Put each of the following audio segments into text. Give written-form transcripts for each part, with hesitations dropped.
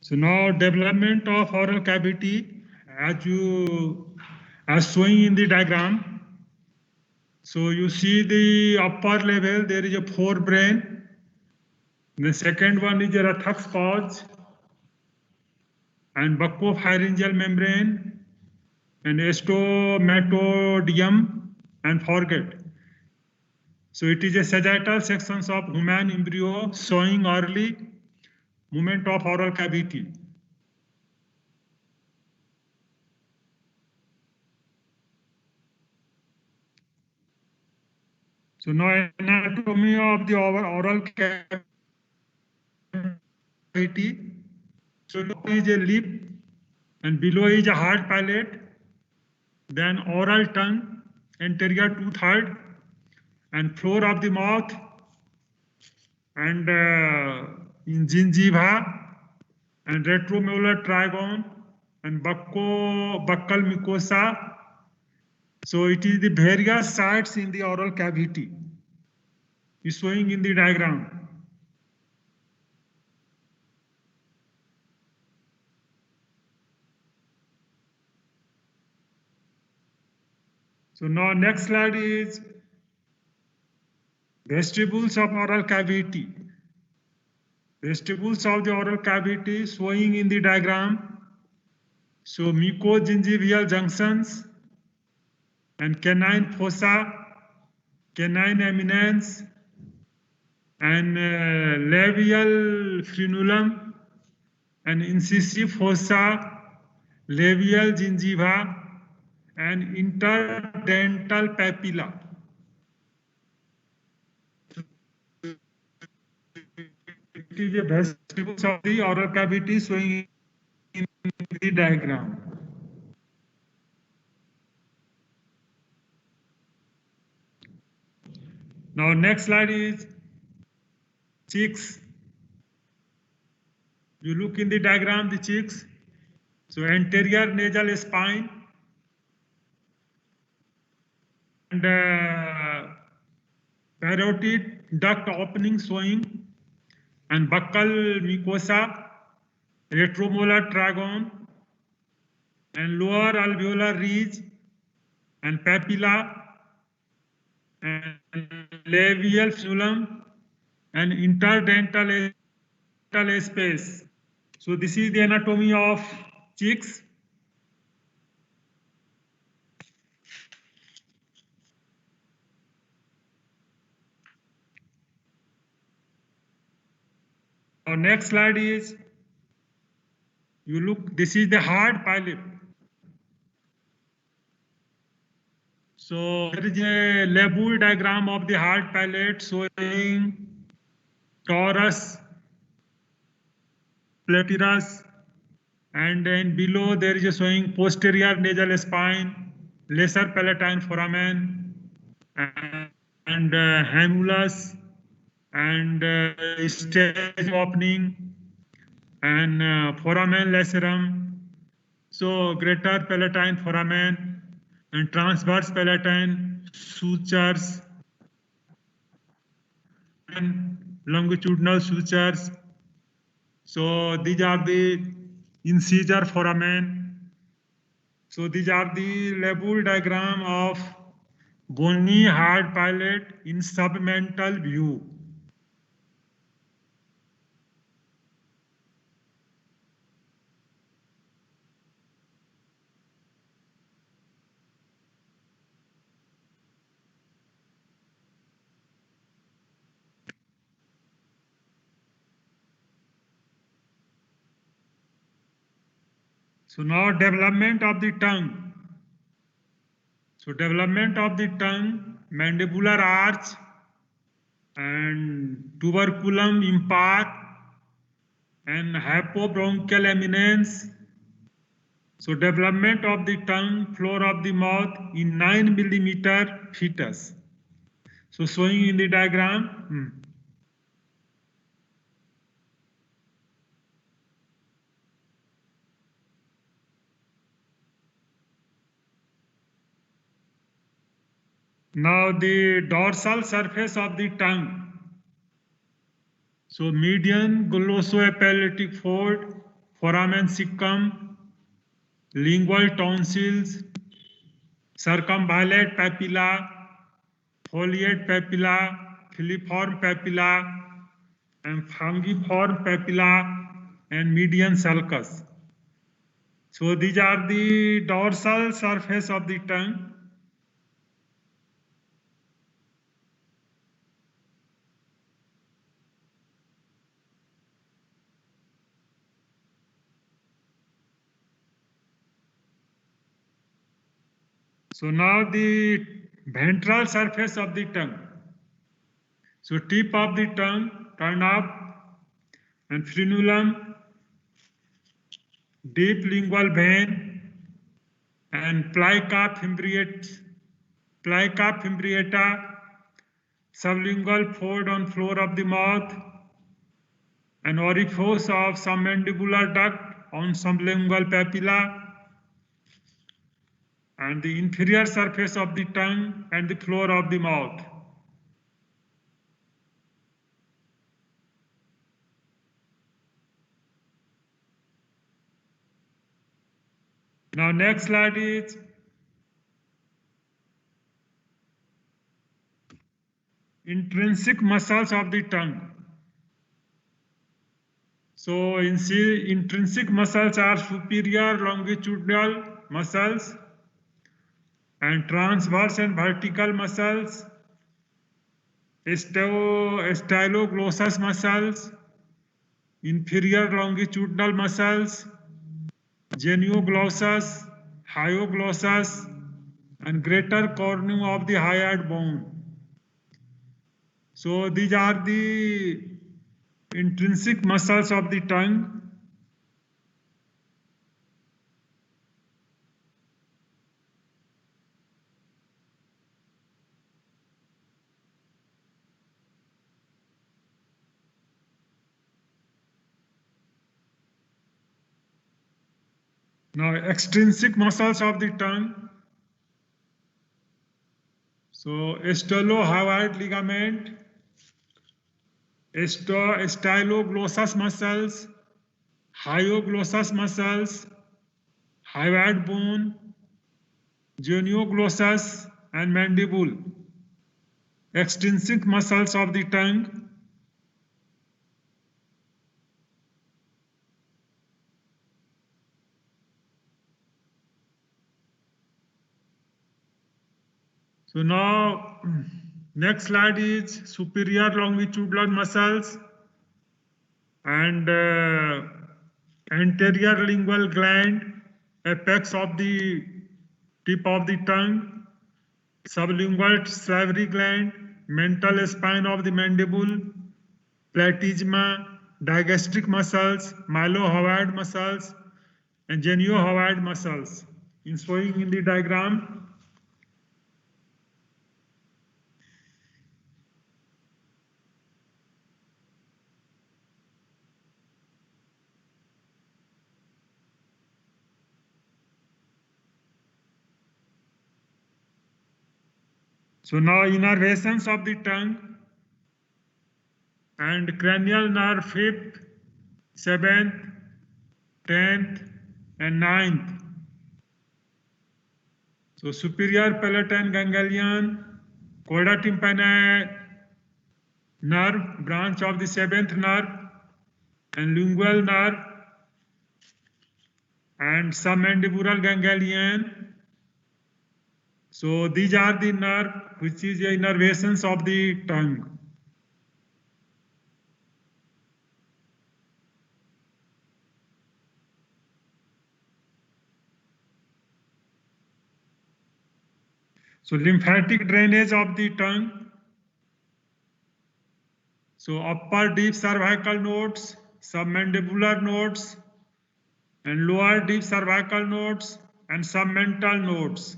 So now development of oral cavity as showing in the diagram. So you see the upper level, there is a forebrain. The second one is a rethus pouch and buccopharyngeal membrane and stomatodium and foregut. So it is a sagittal sections of human embryo showing early movement of oral cavity. So now anatomy of the oral cavity. So is a lip and below is a hard palate, then oral tongue, anterior 2/3 and floor of the mouth and in gingiva and retromolar trigone and buccal mucosa. So it is the various sites in the oral cavity is showing in the diagram. So now next slide is vestibules of oral cavity. Vestibules of the oral cavity showing in the diagram. So mucogingival junctions and canine fossa, canine eminence and labial frenulum and incisive fossa, labial gingiva and interdental papilla. It is a vestibules of the oral cavity showing in the diagram. Now next slide is cheeks. You look in the diagram, the cheeks. So anterior nasal spine and parotid duct opening showing and buccal mucosa, retromolar trigone and lower alveolar ridge and papilla and labial frenulum and interdental space. So this is the anatomy of cheeks. Our next slide is, you look, this is the hard palate. So there is a label diagram of the hard palate showing torus, platyrus, and then below there is a showing posterior nasal spine, lesser palatine foramen, and hamulus, and stage opening, and foramen lacerum. So greater palatine foramen and transverse palatine sutures and longitudinal sutures. So these are the incisor foramen. So these are the label diagram of bony hard palate in submental view. So now development of the tongue. So development of the tongue, mandibular arch and tuberculum impar and hypobronchial eminence. So development of the tongue, floor of the mouth in 9 millimeter fetus. So showing in the diagram. Now the dorsal surface of the tongue. So median glossoepileptic fold foramen cecum, lingual tonsils, circumvallate papilla, foliate papilla, filiform papilla, and fungiform papilla, and median sulcus. So these are the dorsal surface of the tongue. So now the ventral surface of the tongue. So tip of the tongue turn up, and frenulum, deep lingual vein, and plica fimbriata, sublingual fold on floor of the mouth, and orifice of submandibular duct on sublingual papilla, and the inferior surface of the tongue and the floor of the mouth. Now next slide is intrinsic muscles of the tongue. So intrinsic muscles are superior longitudinal muscles and transverse and vertical muscles, styloglossous muscles, inferior longitudinal muscles, genioglossus, hyoglossus, and greater cornu of the hyoid bone. So these are the intrinsic muscles of the tongue. Now extrinsic muscles of the tongue. So stylohyoid ligament, styloglossous muscles, hyoglossus muscles, hyoid bone, genioglossus, and mandible. Extrinsic muscles of the tongue. So now next slide is superior longitudinal muscles and anterior lingual gland, apex of the tip of the tongue, sublingual salivary gland, mental spine of the mandible, platysma, digastric muscles, mylohyoid muscles, and geniohyoid muscles. In showing in the diagram. So now innervations of the tongue and cranial nerve 5th, 7th, 10th, and 9th. So superior palatine ganglion, chorda tympani nerve, branch of the 7th nerve, and lingual nerve, and submandibular ganglion. So these are the nerve which is the innervations of the tongue. So lymphatic drainage of the tongue. So upper deep cervical nodes, submandibular nodes, and lower deep cervical nodes and submental nodes.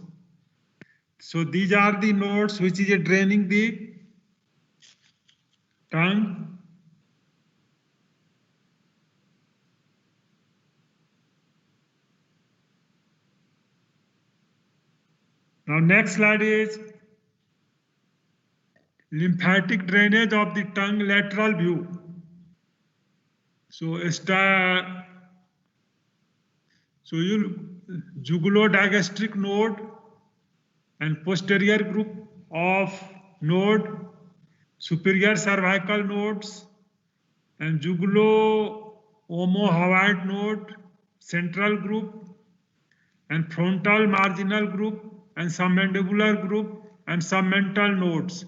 So these are the nodes which is draining the tongue. Now next slide is lymphatic drainage of the tongue lateral view. So So jugulodigastric node and posterior group of node, superior cervical nodes, and jugulo-omohyoid node, central group, and frontal marginal group, and submandibular group, and submental nodes.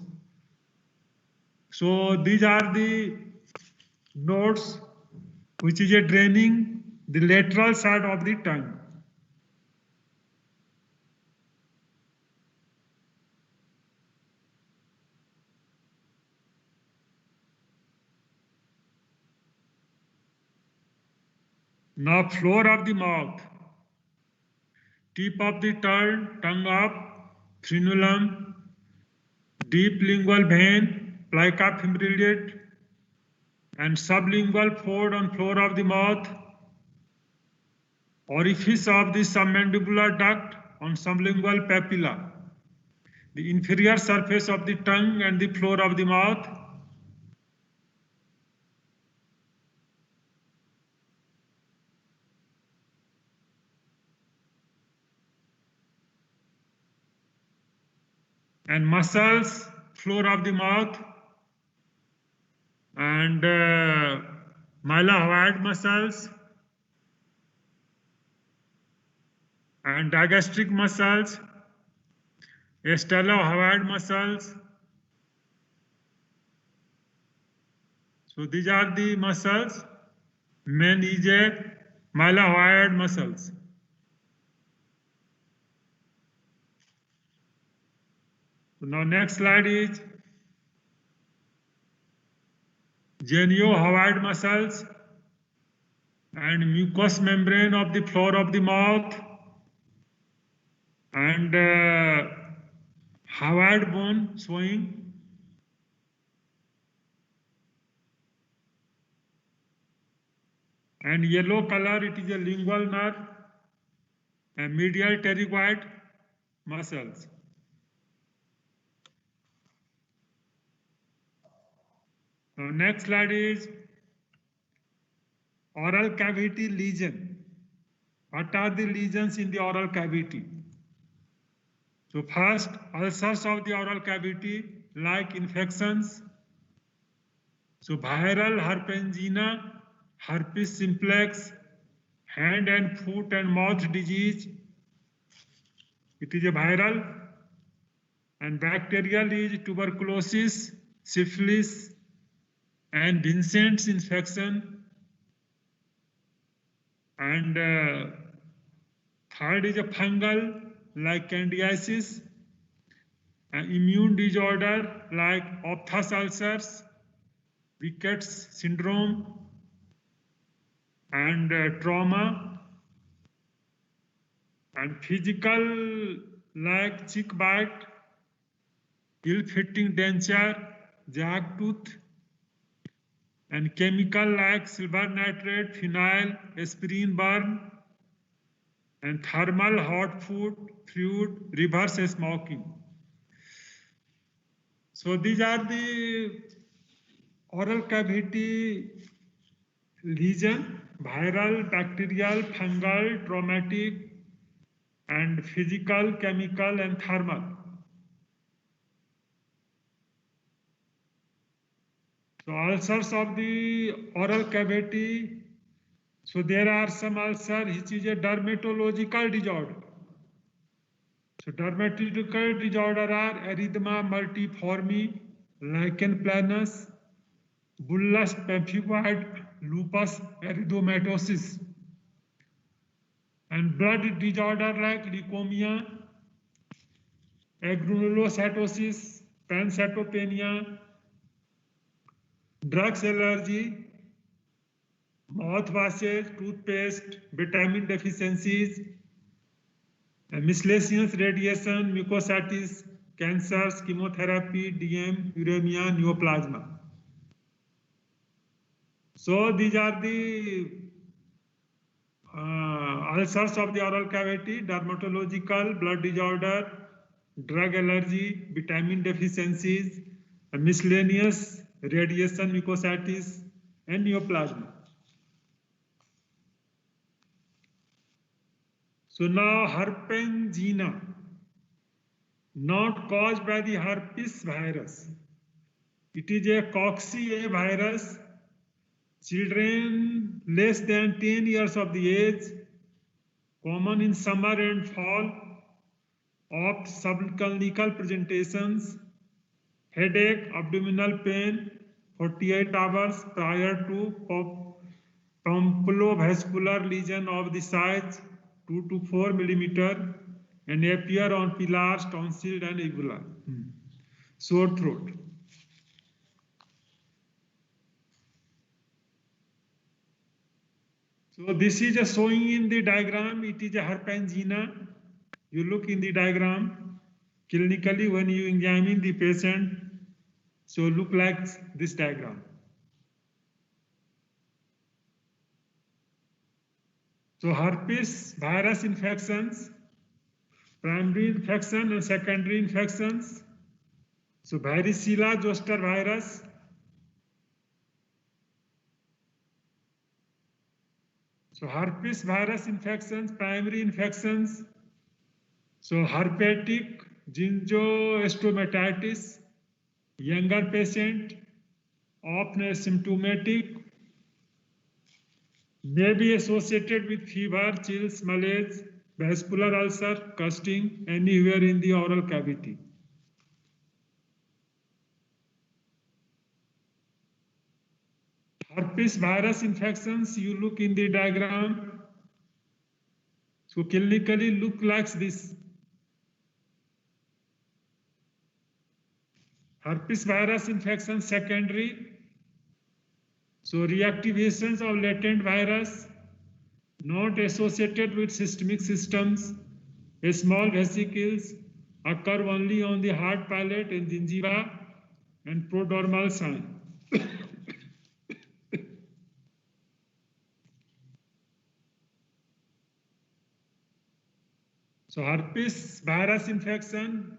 So these are the nodes which is draining the lateral side of the tongue. Now floor of the mouth, tip of the tongue up, frenulum, deep lingual vein, plica fimbriate, and sublingual fold on floor of the mouth, orifice of the submandibular duct on sublingual papilla, the inferior surface of the tongue and the floor of the mouth, and muscles, floor of the mouth, and mylohyoid muscles, and digastric muscles, stellohyoid muscles. So these are the muscles. Main is a mylohyoid muscles. So now next slide is geniohyoid muscles and mucous membrane of the floor of the mouth, and hyoid bone showing, and yellow color, it is a lingual nerve and medial pterygoid muscles. Now next slide is oral cavity lesion. What are the lesions in the oral cavity? So first, ulcers of the oral cavity like infections. So viral herpesingina, herpes simplex, hand and foot and mouth disease, it is a viral, and bacterial is tuberculosis, syphilis, and Vincent's infection, and third is a fungal like candidiasis, an immune disorder like Ophthalmos ulcers, Ricketts syndrome, and trauma, and physical like chick bite, ill-fitting denture, jagged-tooth, and chemical like silver nitrate, phenyl, aspirin burn, and thermal hot food, fluid, reverse smoking. So these are the oral cavity lesion: viral, bacterial, fungal, traumatic, and physical, chemical, and thermal. So ulcers of the oral cavity. So there are some ulcers which is a dermatological disorder. So dermatological disorder are erythema multiforme, lichen planus, bullous pemphigoid, lupus erythematosus, and blood disorder like leukemia, agranulocytosis, pancytopenia, drugs allergy, mouthwashes, toothpaste, vitamin deficiencies, miscellaneous radiation, mucositis, cancers, chemotherapy, DM, uremia, neoplasma. So these are the ulcers of the oral cavity: dermatological, blood disorder, drug allergy, vitamin deficiencies, miscellaneous radiation, mucositis, and neoplasma. So now herpangina, not caused by the herpes virus. It is a cocci virus. Children less than 10 years of the age, common in summer and fall, of subclinical presentations, headache, abdominal pain, 48 hours prior to pampulovascular lesion of the size 2 to 4 millimeter and appear on pillars, tonsil and uvula. Sore throat. So this is a showing in the diagram. It is a herpangina. You look in the diagram clinically when you examine the patient. So look like this diagram. So herpes virus infections, primary infection and secondary infections. So varicella zoster virus. So herpes virus infections, primary infections. So herpetic gingiostomatitis, younger patient, often asymptomatic, may be associated with fever, chills, malaise, vascular ulcer, casting anywhere in the oral cavity. Herpes virus infections, you look in the diagram. So clinically look like this. Herpes virus infection secondary. So reactivations of latent virus not associated with systemic systems. Small vesicles occur only on the hard palate and gingiva and prodromal sign. So herpes virus infection,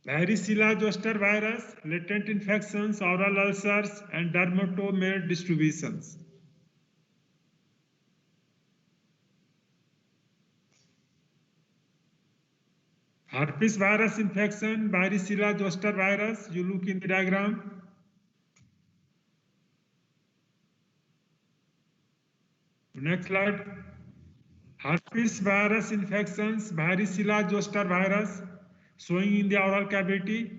varicella zoster virus, latent infections, oral ulcers and dermatomed distributions. Herpes virus infection, varicella zoster virus, you look in the diagram. Next slide. Herpes virus infections, varicella zoster virus, showing in the oral cavity.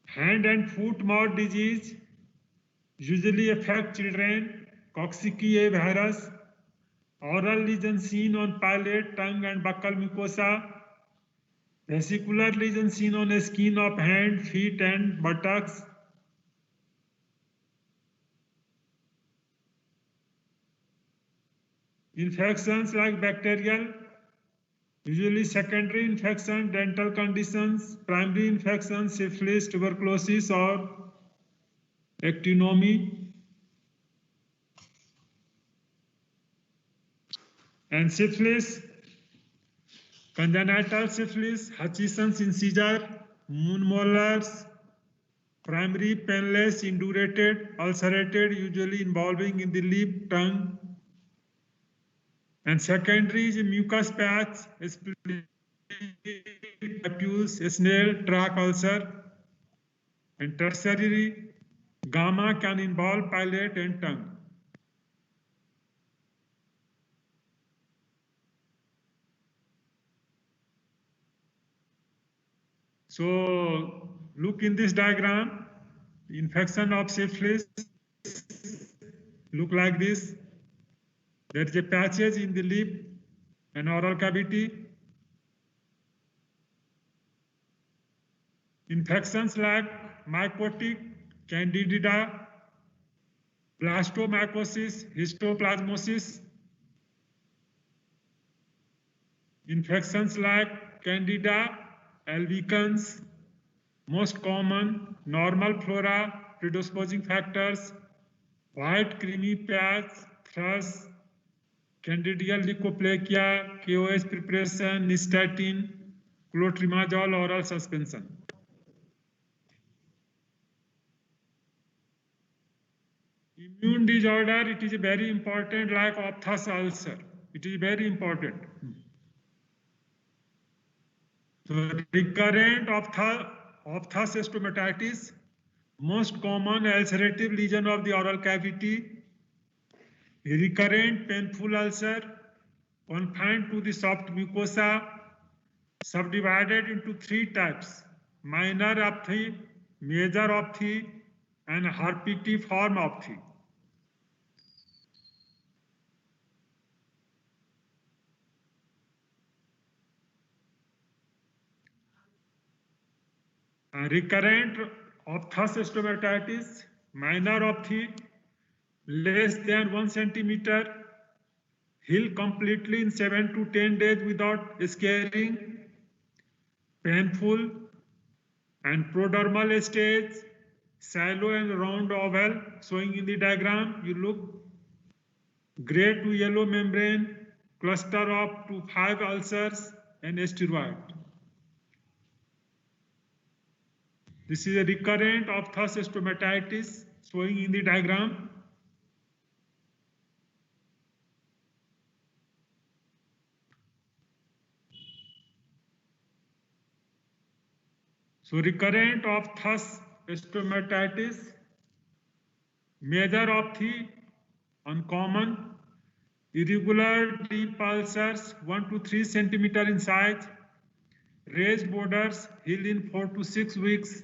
Hand and foot mouth disease usually affect children. Coxsackie virus, oral lesion seen on palate, tongue and buccal mucosa. Vesicular lesion seen on the skin of hand, feet and buttocks. Infections like bacterial, usually secondary infection, dental conditions, primary infection, syphilis, tuberculosis or actinomyces. And syphilis, congenital syphilis, Hutchinson's incisor, moon molars, primary painless, indurated, ulcerated, usually involving in the lip, tongue. And secondary is a mucus patch, papules, snail, tract ulcer. And tertiary, gamma can involve palate and tongue. So look in this diagram, infection of syphilis look like this. There is a patches in the lip and oral cavity. Infections like mycotic, candida, blastomycosis, histoplasmosis. Infections like candida, albicans, most common, normal flora, predisposing factors, white creamy patch, thrush, Candida leukoplakia, KOS preparation, nystatin, clotrimazole oral suspension. Immune disorder, it is very important, like ophthous ulcer. It is very important. So recurrent ophthous stomatitis, most common ulcerative lesion of the oral cavity. Recurrent painful ulcer confined to the soft mucosa, subdivided into 3 types: minor ophthy, major ophthy, and herpetiform ophthy. Recurrent ophthous stomatitis, minor ophthy, less than 1 centimeter, heal completely in 7 to 10 days without scarring, painful, and prodromal stage, shallow and round oval, showing in the diagram. You look, gray to yellow membrane, cluster of 2 to 5 ulcers, and steroid. This is a recurrent ophthous stomatitis, showing in the diagram. So recurrent ophthous stomatitis, major ophthy, uncommon, irregular deep ulcers 1 to 3 centimeter in size, raised borders, heal in 4 to 6 weeks,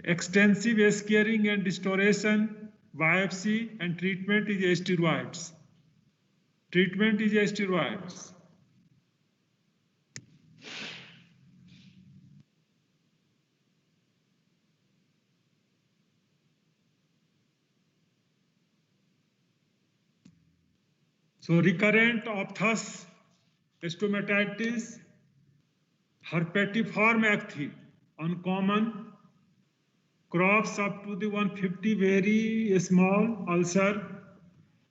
extensive scarring and distortion, biopsy, and treatment is steroids. Treatment is steroids. So recurrent ophthous stomatitis, herpetiform ophthy, uncommon, crops up to the 150, very small ulcer,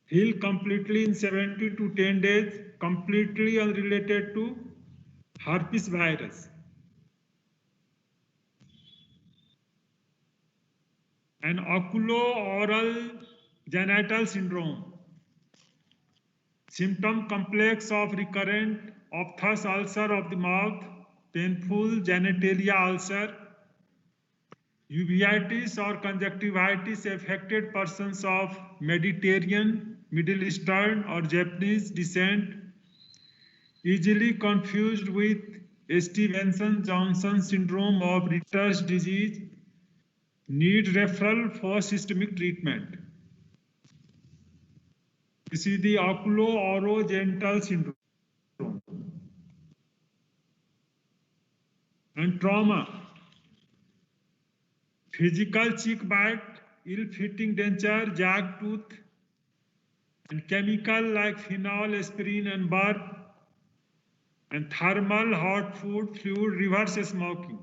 heal completely in 70 to 10 days, completely unrelated to herpes virus. And oculo-oral genital syndrome, symptom complex of recurrent ophthous ulcer of the mouth, painful genitalia ulcer, uveitis or conjunctivitis affected persons of Mediterranean, Middle Eastern or Japanese descent, easily confused with Stevenson-Johnson syndrome of Ritter's disease, need referral for systemic treatment. This is the oculo-orogenital syndrome. And trauma, physical cheek bite, ill-fitting denture, jagged tooth, and chemical like phenol, aspirin, and burp, and thermal, hot food, fluid, reverse smoking.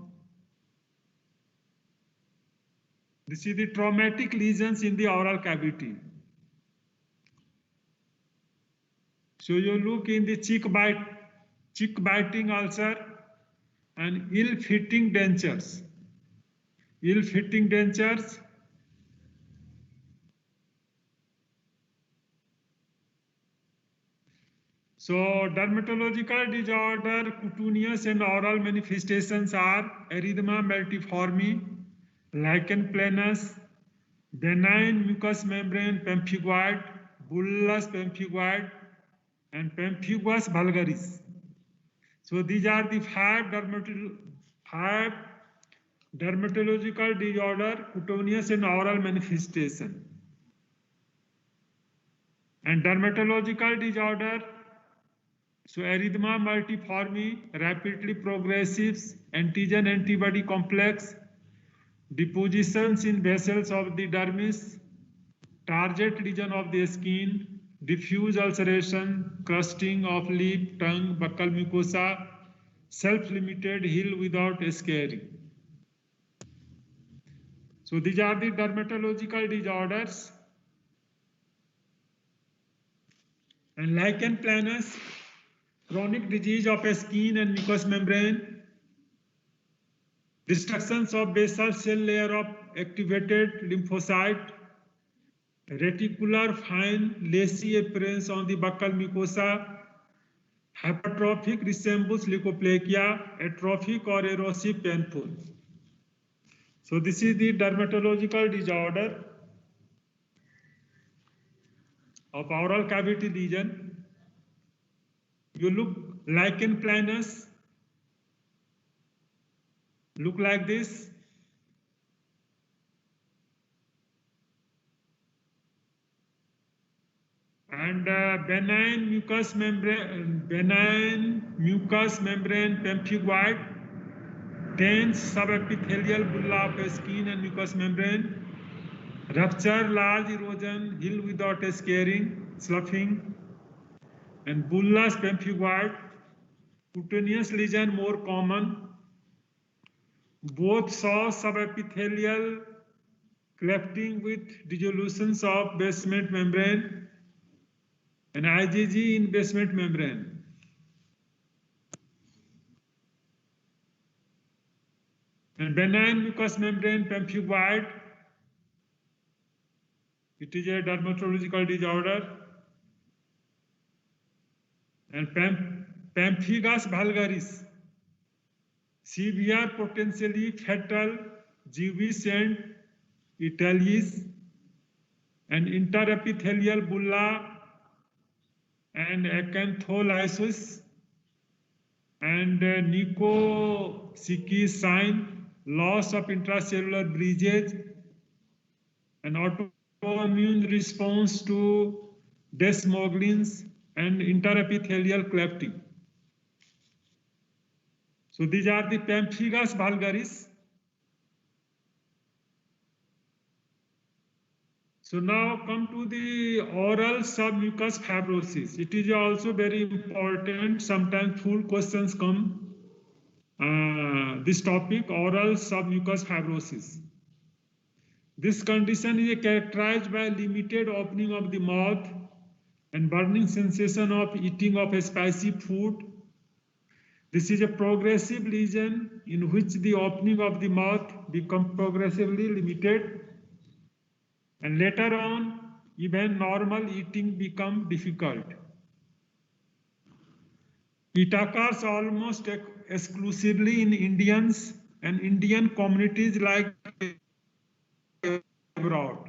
This is the traumatic lesions in the oral cavity. So you look in the cheek biting ulcer and ill-fitting dentures. Ill-fitting dentures. So dermatological disorder, cutaneous and oral manifestations are erythema multiforme, lichen planus, benign mucous membrane pemphigoid, bullous pemphigoid, and pemphigus vulgaris. So these are the 5 dermatological disorder, cutaneous and oral manifestation. And dermatological disorder, so erythema multiforme, rapidly progressive antigen antibody complex, depositions in vessels of the dermis, target lesion of the skin, diffuse ulceration, crusting of lip, tongue, buccal mucosa, self-limited, heal without scarring. So these are the dermatological disorders. And lichen planus, chronic disease of skin and mucous membrane, destructions of basal cell layer of activated lymphocyte, reticular fine lacy appearance on the buccal mucosa, hypertrophic resembles leukoplakia, atrophic or erosive painful. So this is the dermatological disorder of oral cavity lesion. You look lichen planus, look like this. And benign mucous membrane pemphigoid, dense subepithelial bulla of skin and mucous membrane, rupture, large erosion, heal without scarring, sloughing, and bullous pemphigoid, cutaneous lesion more common, both saw subepithelial clefting with dissolutions of basement membrane and IgG in basement membrane. And benign mucous membrane pemphigoid, it is a dermatological disorder. And pemphigus vulgaris, severe potentially fatal Jewish and Italis, and interepithelial bulla and acantholysis and Nico-Siki sign, loss of intracellular bridges, and autoimmune response to desmoglins and interepithelial clefting. So these are the pemphigus vulgaris. So now come to the oral submucous fibrosis. It is also very important. Sometimes full questions come. This topic, oral submucous fibrosis. This condition is characterized by limited opening of the mouth and burning sensation of eating of a spicy food. This is a progressive lesion in which the opening of the mouth becomes progressively limited, and later on, even normal eating becomes difficult. It occurs almost exclusively in Indians and Indian communities like abroad.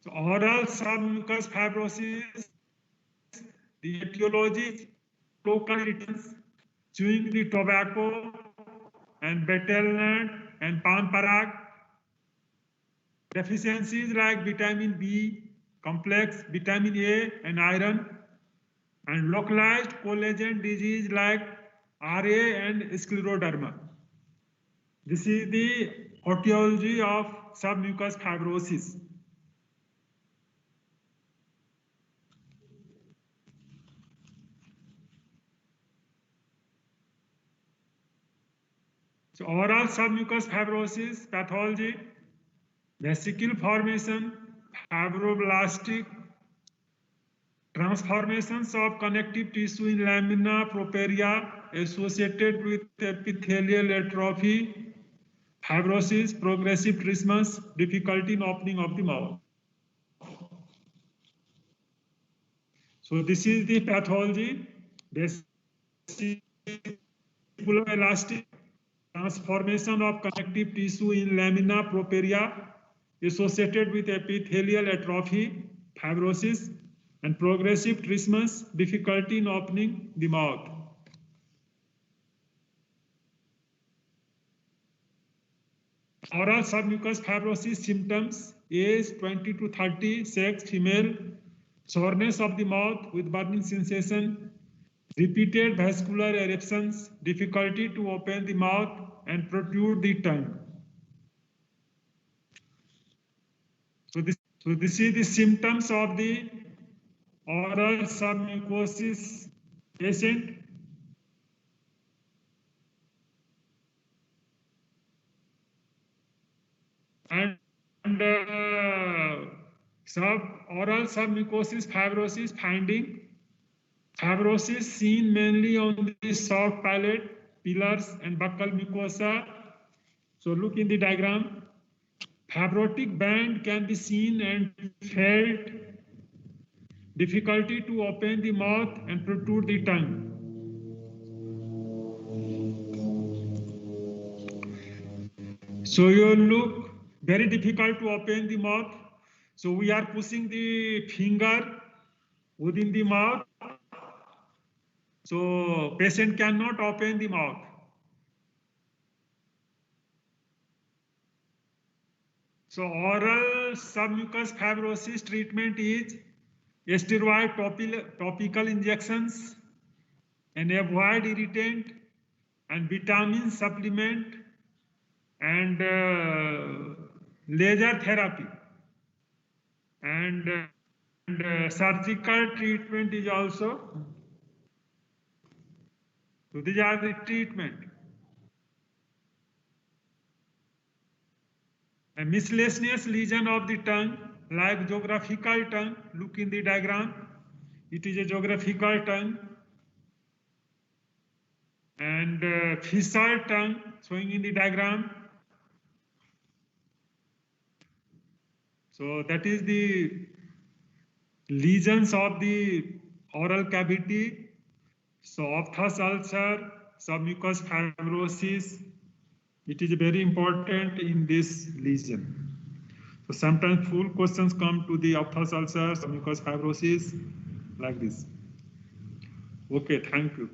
So oral submucous fibrosis, the etiology is local irritants, chewing the tobacco and betel nut and palm parag, deficiencies like vitamin B complex, vitamin A and iron, and localized collagen disease like RA and scleroderma. This is the etiology of submucous fibrosis. So oral submucous fibrosis pathology, vesicle formation, fibroblastic transformations of connective tissue in lamina propria associated with epithelial atrophy, fibrosis, progressive trismus, difficulty in opening of the mouth. So this is the pathology, vesiculoelastic transformation of connective tissue in lamina propria associated with epithelial atrophy, fibrosis, and progressive trismus, difficulty in opening the mouth. Oral submucous fibrosis symptoms: age 20 to 30, sex female, soreness of the mouth with burning sensation, repeated vascular eruptions, difficulty to open the mouth and protrude the tongue. So this is the symptoms of the oral submucosis patient. And oral submucosis fibrosis finding: Fibrosis seen mainly on the soft palate, pillars, and buccal mucosa. So look in the diagram. Fibrotic band can be seen and felt. Difficulty to open the mouth and protrude the tongue. So you look very difficult to open the mouth. So we are pushing the finger within the mouth. So patient cannot open the mouth. So oral submucous fibrosis treatment is steroid topical injections and avoid irritant and vitamin supplement and laser therapy and surgical treatment is also. So these are the treatment. A miscellaneous lesion of the tongue, like geographical tongue, look in the diagram. It is a geographical tongue. And fissile tongue, showing in the diagram. So that is the lesions of the oral cavity. So aphthous ulcer, submucous fibrosis, it is very important in this lesion. So sometimes full questions come to the aphthous ulcer, submucous fibrosis, like this. Okay, thank you.